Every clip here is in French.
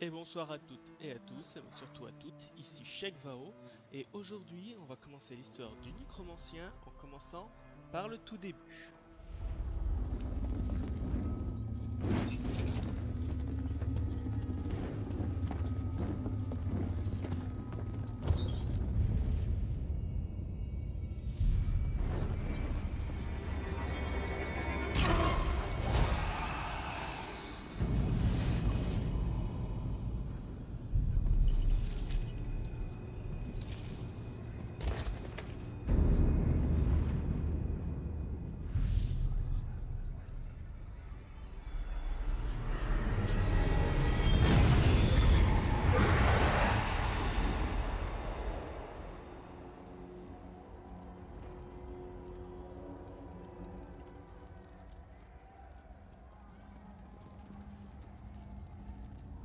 Et bonsoir à toutes et à tous, mais surtout à toutes, ici Sheikh Vao, et aujourd'hui on va commencer l'histoire du Necromancien en commençant par le tout début.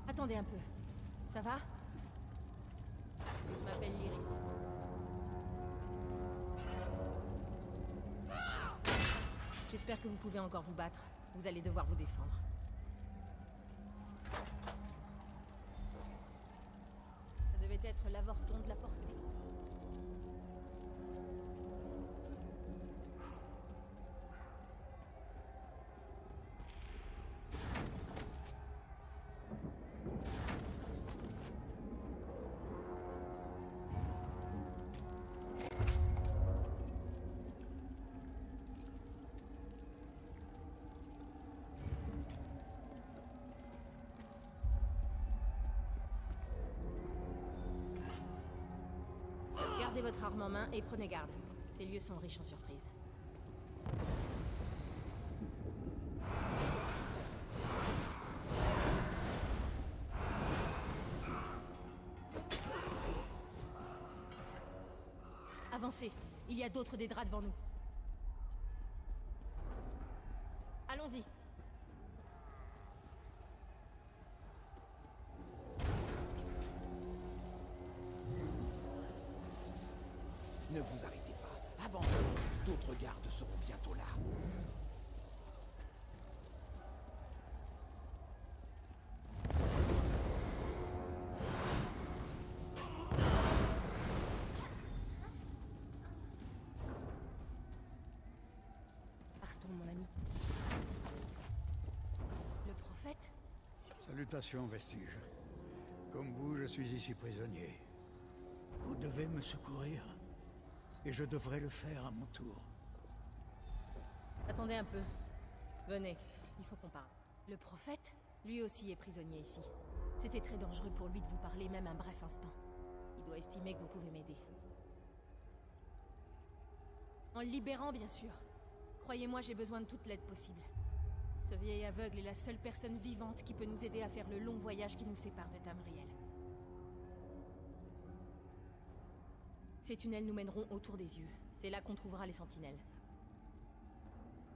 Attendez un peu. Ça va? Je m'appelle Lyris. J'espère que vous pouvez encore vous battre. Vous allez devoir vous défendre. Ça devait être l'avorton de la portée. Gardez votre arme en main et prenez garde. Ces lieux sont riches en surprises. Avancez. Il y a d'autres des draps devant nous. Allons-y. Ne vous arrêtez pas. Avancez. D'autres gardes seront bientôt là. Partons, mon ami. Le prophète? Salutations, Vestige. Comme vous, je suis ici prisonnier. Vous devez me secourir. Et je devrais le faire à mon tour. Attendez un peu. Venez, il faut qu'on parle. Le prophète, lui aussi est prisonnier ici. C'était très dangereux pour lui de vous parler même un bref instant. Il doit estimer que vous pouvez m'aider. En le libérant, bien sûr. Croyez-moi, j'ai besoin de toute l'aide possible. Ce vieil aveugle est la seule personne vivante qui peut nous aider à faire le long voyage qui nous sépare de Tamriel. Ces tunnels nous mèneront autour des yeux. C'est là qu'on trouvera les sentinelles.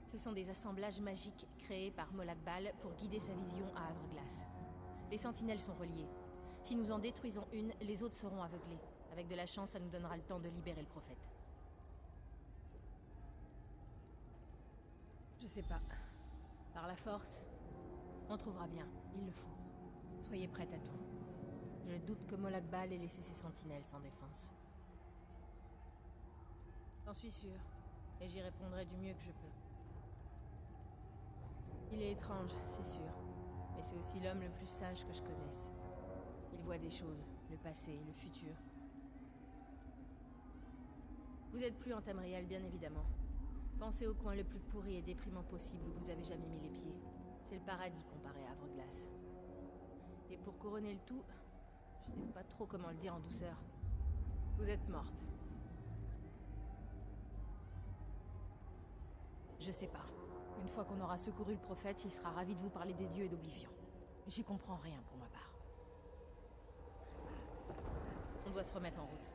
Ce sont des assemblages magiques créés par Molakbal pour guider sa vision à Havre-Glace. Les sentinelles sont reliées. Si nous en détruisons une, les autres seront aveuglées. Avec de la chance, ça nous donnera le temps de libérer le prophète. Je sais pas. Par la force, on trouvera bien. Il le faut. Soyez prête à tout. Je doute que Molakbal ait laissé ses sentinelles sans défense. J'en suis sûr, et j'y répondrai du mieux que je peux. Il est étrange, c'est sûr, mais c'est aussi l'homme le plus sage que je connaisse. Il voit des choses, le passé, le futur. Vous êtes plus en Tamriel, bien évidemment. Pensez au coin le plus pourri et déprimant possible où vous avez jamais mis les pieds. C'est le paradis comparé à Havre-Glace. Et pour couronner le tout, je sais pas trop comment le dire en douceur. Vous êtes morte. Je sais pas. Une fois qu'on aura secouru le prophète, il sera ravi de vous parler des dieux et d'Oblivion. J'y comprends rien pour ma part. On doit se remettre en route.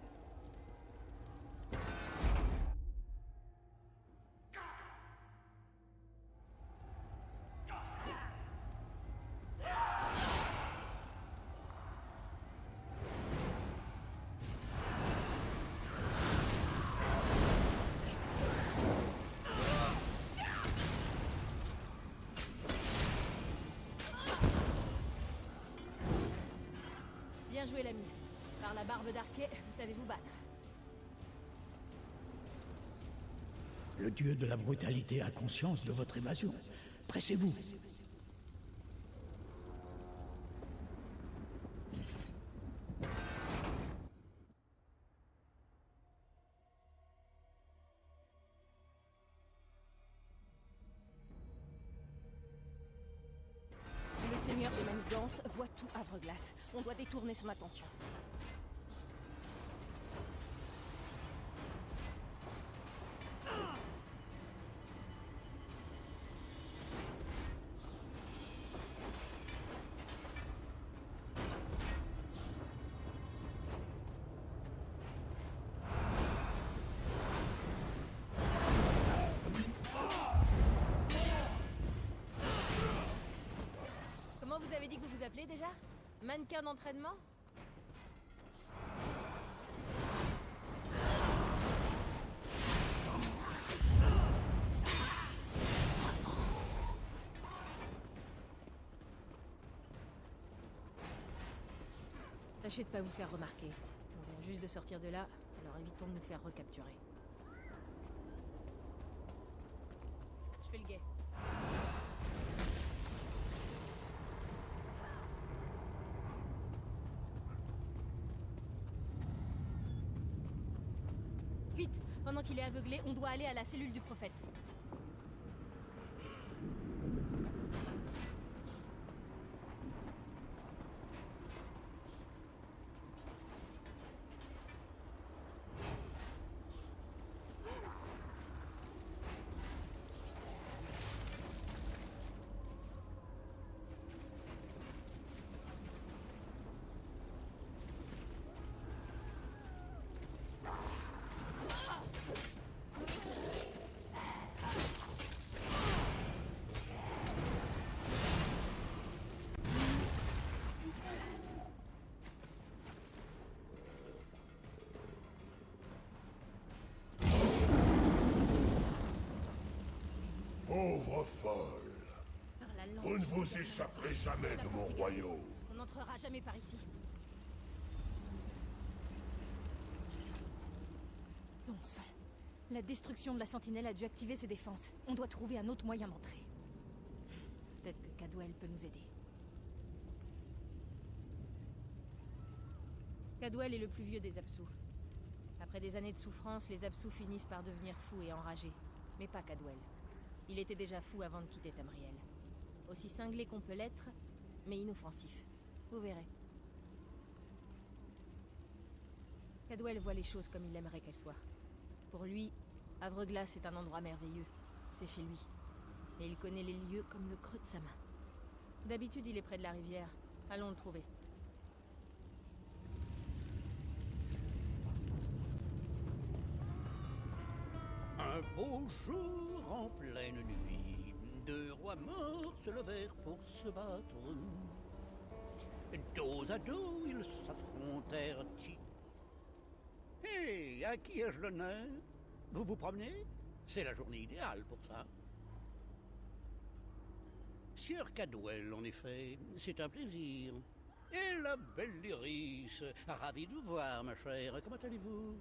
Bien joué, l'ami. Par la barbe d'Arquet, vous savez vous battre. Le dieu de la brutalité a conscience de votre évasion. Pressez-vous. Le seigneur de Manigance voit tout Havre-Glace. On doit détourner son attention. Comment vous avez dit que vous vous appelez déjà? Mannequin d'entraînement? Tâchez de pas vous faire remarquer. On vient juste de sortir de là, alors évitons de nous faire recapturer. Je fais le guet. Vite! Pendant qu'il est aveuglé, on doit aller à la cellule du prophète. Pauvre folle, Par la langue vous ne qui vous nous amène. échapperez jamais La de mon porte est royaume. On n'entrera jamais par ici. Bon sang. La destruction de la sentinelle a dû activer ses défenses. On doit trouver un autre moyen d'entrer. Peut-être que Cadwell peut nous aider. Cadwell est le plus vieux des Absous. Après des années de souffrance, les Absous finissent par devenir fous et enragés. Mais pas Cadwell. Il était déjà fou avant de quitter Tamriel. Aussi cinglé qu'on peut l'être, mais inoffensif. Vous verrez. Cadwell voit les choses comme il aimerait qu'elles soient. Pour lui, Havre-Glace est un endroit merveilleux. C'est chez lui. Et il connaît les lieux comme le creux de sa main. D'habitude, il est près de la rivière. Allons le trouver. Un beau jour en pleine nuit, deux rois morts se levèrent pour se battre. Dos à dos, ils s'affrontèrent. Hé, à qui ai-je l'honneur? Vous vous promenez? C'est la journée idéale pour ça. Sieur Cadwell, en effet, c'est un plaisir. Et la belle Lyris, ravi de vous voir, ma chère. Comment allez-vous?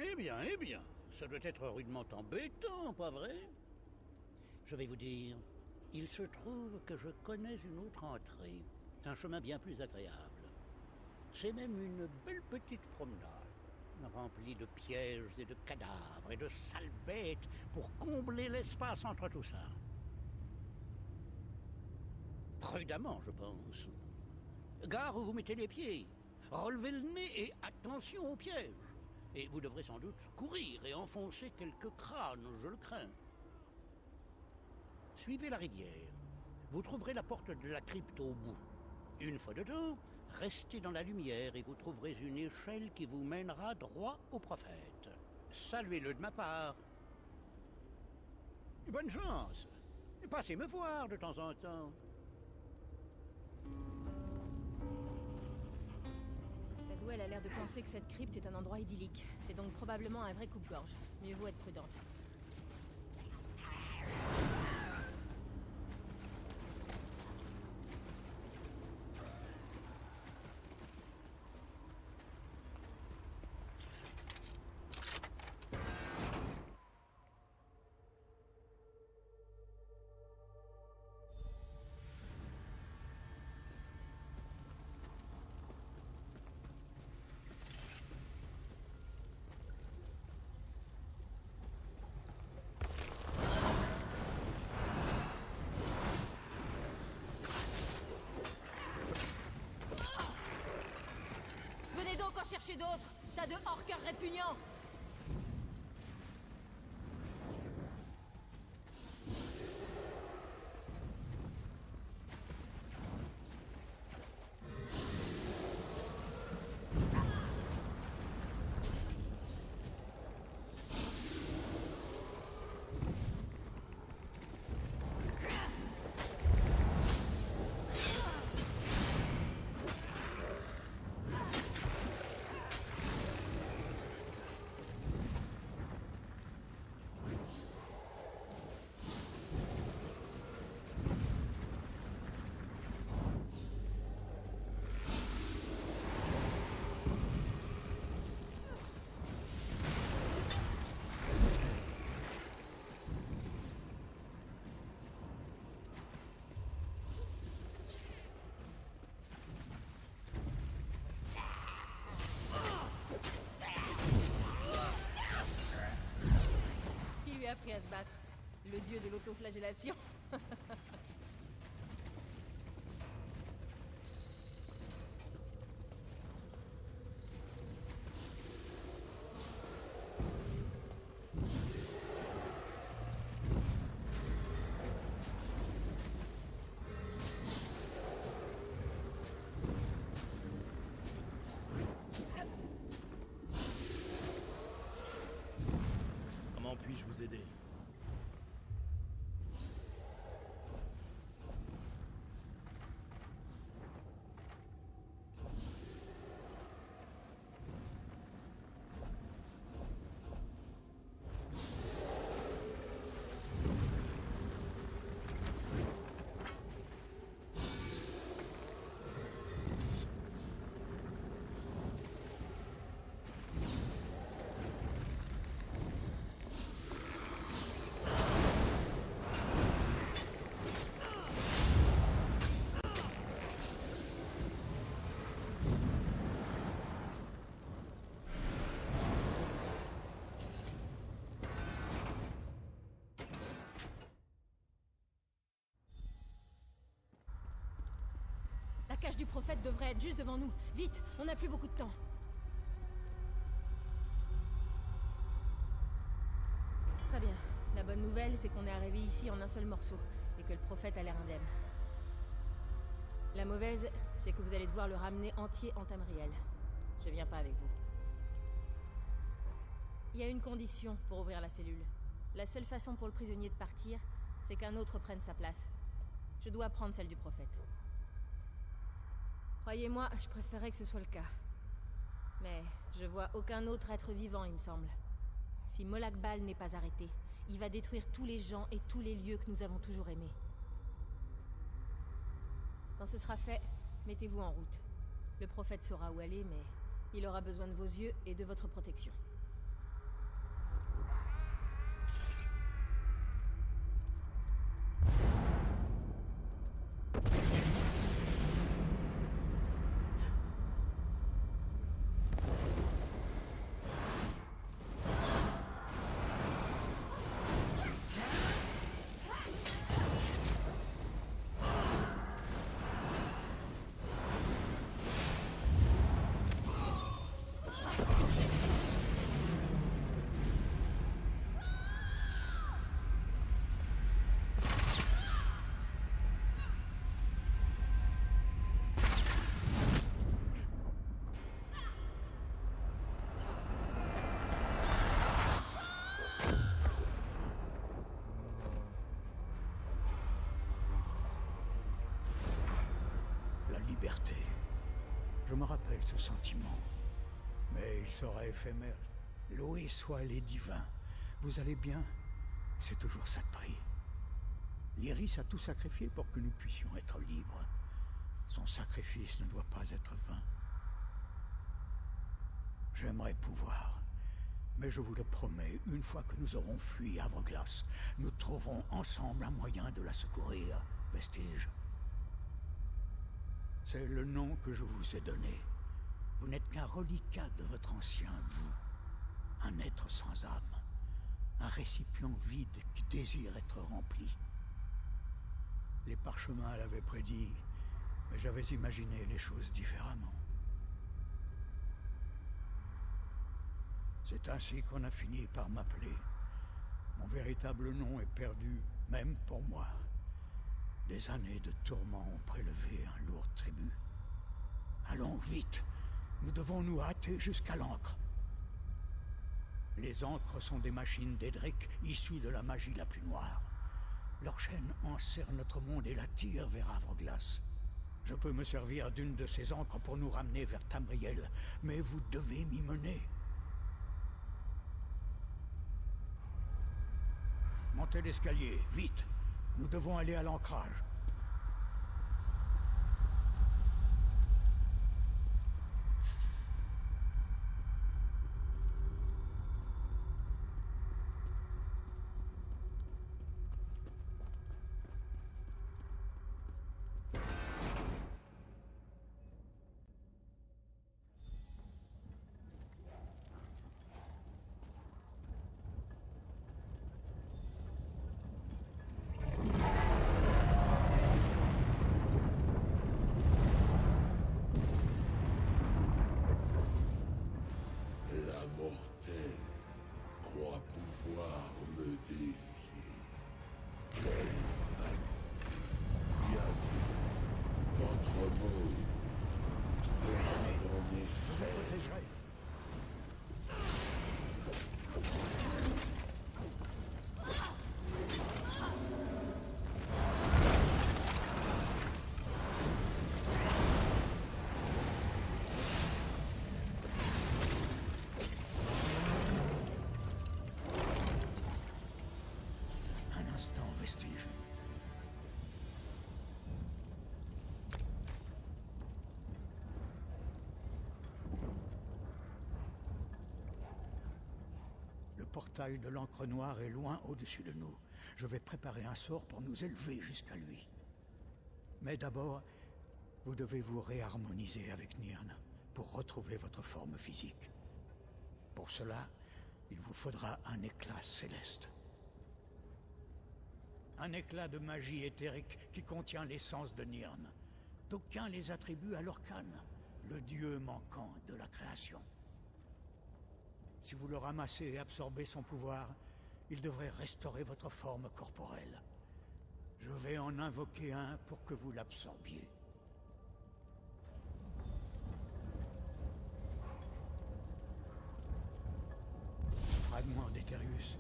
Eh bien, ça doit être rudement embêtant, pas vrai? Je vais vous dire, il se trouve que je connais une autre entrée, un chemin bien plus agréable. C'est même une belle petite promenade, remplie de pièges et de cadavres et de sales bêtes pour combler l'espace entre tout ça. Prudemment, je pense. Gare où vous mettez les pieds, relevez le nez et attention aux pièges. Et vous devrez sans doute courir et enfoncer quelques crânes, je le crains. Suivez la rivière. Vous trouverez la porte de la crypte au bout. Une fois dedans, restez dans la lumière et vous trouverez une échelle qui vous mènera droit au prophète. Saluez-le de ma part. Bonne chance. Et passez me voir de temps en temps. Cadwell a l'air de penser que cette crypte est un endroit idyllique. C'est donc probablement un vrai coupe-gorge. Mieux vaut être prudente. d'autres, tas de hors-cœurs répugnants! Appris à se battre. Le dieu de l'autoflagellation. Comment puis-je vous aider? La cage du prophète devrait être juste devant nous. Vite, on n'a plus beaucoup de temps. Très bien. La bonne nouvelle, c'est qu'on est arrivé ici en un seul morceau, et que le prophète a l'air indemne. La mauvaise, c'est que vous allez devoir le ramener entier en Tamriel. Je viens pas avec vous. Il y a une condition pour ouvrir la cellule. La seule façon pour le prisonnier de partir, c'est qu'un autre prenne sa place. Je dois prendre celle du prophète. Croyez-moi, je préférerais que ce soit le cas. Mais je vois aucun autre être vivant, il me semble. Si Molag Bal n'est pas arrêté, il va détruire tous les gens et tous les lieux que nous avons toujours aimés. Quand ce sera fait, mettez-vous en route. Le prophète saura où aller, mais il aura besoin de vos yeux et de votre protection. Liberté. Je me rappelle ce sentiment. Mais il sera éphémère. Loué soit les divins. Vous allez bien? C'est toujours ça de prix. Lyris a tout sacrifié pour que nous puissions être libres. Son sacrifice ne doit pas être vain. J'aimerais pouvoir. Mais je vous le promets, une fois que nous aurons fui Havre-Glace, nous trouverons ensemble un moyen de la secourir, Vestige. C'est le nom que je vous ai donné. Vous n'êtes qu'un reliquat de votre ancien vous. Un être sans âme. Un récipient vide qui désire être rempli. Les parchemins l'avaient prédit, mais j'avais imaginé les choses différemment. C'est ainsi qu'on a fini par m'appeler. Mon véritable nom est perdu, même pour moi. Des années de tourments ont prélevé un lourd tribut. Allons vite, nous devons nous hâter jusqu'à l'ancre. Les ancres sont des machines d'Edric issues de la magie la plus noire. Leur chaîne enserre notre monde et la tire vers Havre-Glace. Je peux me servir d'une de ces ancres pour nous ramener vers Tamriel, mais vous devez m'y mener. Montez l'escalier, vite. Nous devons aller à l'ancrage. La mortelle croit pouvoir me défier. Quelle vague. Bientôt, votre monde sera dans mes Je vous chaînes. protégerai. Un instant, vestige. Le portail de l'encre noire est loin au-dessus de nous. Je vais préparer un sort pour nous élever jusqu'à lui. Mais d'abord, vous devez vous réharmoniser avec Nirn pour retrouver votre forme physique. Pour cela, il vous faudra un éclat céleste. Un éclat de magie éthérique qui contient l'essence de Nirn. D'aucuns les attribuent à Lorkhan, le dieu manquant de la création. Si vous le ramassez et absorbez son pouvoir, il devrait restaurer votre forme corporelle. Je vais en invoquer un pour que vous l'absorbiez. Fragment d'Etherius,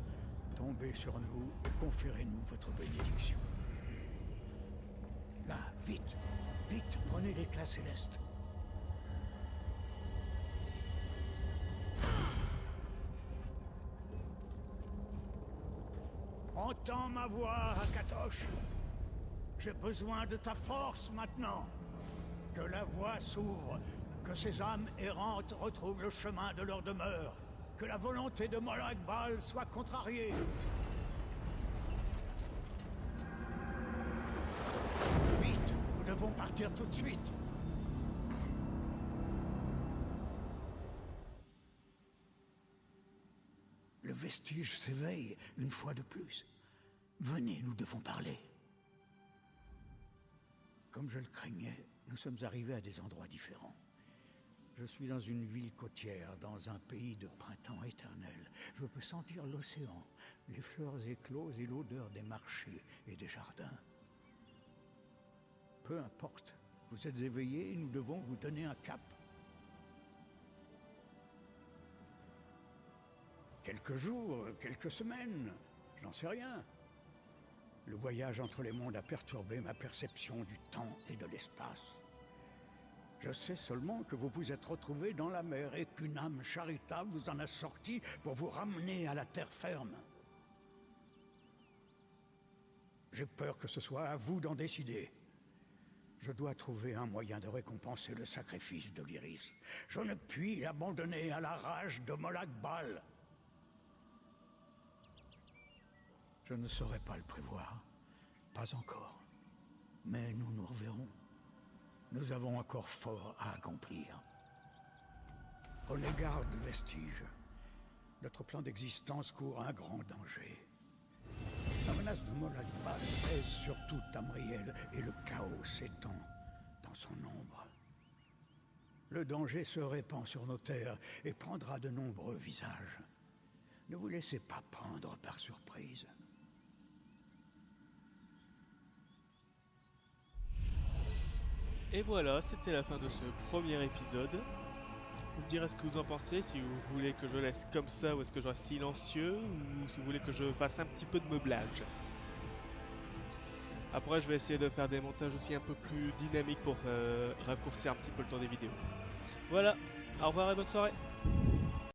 tombez sur nous et conférez-nous votre bénédiction. Là, vite, vite, prenez l'éclat céleste. Entends ma voix, Akatosh. J'ai besoin de ta force maintenant. Que la voie s'ouvre, que ces âmes errantes retrouvent le chemin de leur demeure, que la volonté de Molag Bal soit contrariée. Vite, nous devons partir tout de suite. Le vestige s'éveille une fois de plus. Venez, nous devons parler. Comme je le craignais, nous sommes arrivés à des endroits différents. Je suis dans une ville côtière, dans un pays de printemps éternel. Je peux sentir l'océan, les fleurs écloses et l'odeur des marchés et des jardins. Peu importe, vous êtes éveillés et nous devons vous donner un cap. Quelques jours, quelques semaines, je n'en sais rien. Le voyage entre les mondes a perturbé ma perception du temps et de l'espace. Je sais seulement que vous vous êtes retrouvés dans la mer et qu'une âme charitable vous en a sorti pour vous ramener à la terre ferme. J'ai peur que ce soit à vous d'en décider. Je dois trouver un moyen de récompenser le sacrifice de l'Iris. Je ne puis l'abandonner à la rage de Molag Bal. Je ne saurais pas le prévoir. Pas encore. Mais nous nous reverrons. Nous avons encore fort à accomplir. Prenez garde, Vestige. Notre plan d'existence court un grand danger. La menace de Molag Bal pèse sur tout Tamriel et le chaos s'étend dans son ombre. Le danger se répand sur nos terres et prendra de nombreux visages. Ne vous laissez pas prendre par surprise. Et voilà, c'était la fin de ce premier épisode. Vous me direz ce que vous en pensez, si vous voulez que je laisse comme ça ou est-ce que je reste silencieux ou si vous voulez que je fasse un petit peu de meublage. Après je vais essayer de faire des montages aussi un peu plus dynamiques pour raccourcir un petit peu le temps des vidéos. Voilà, au revoir et bonne soirée.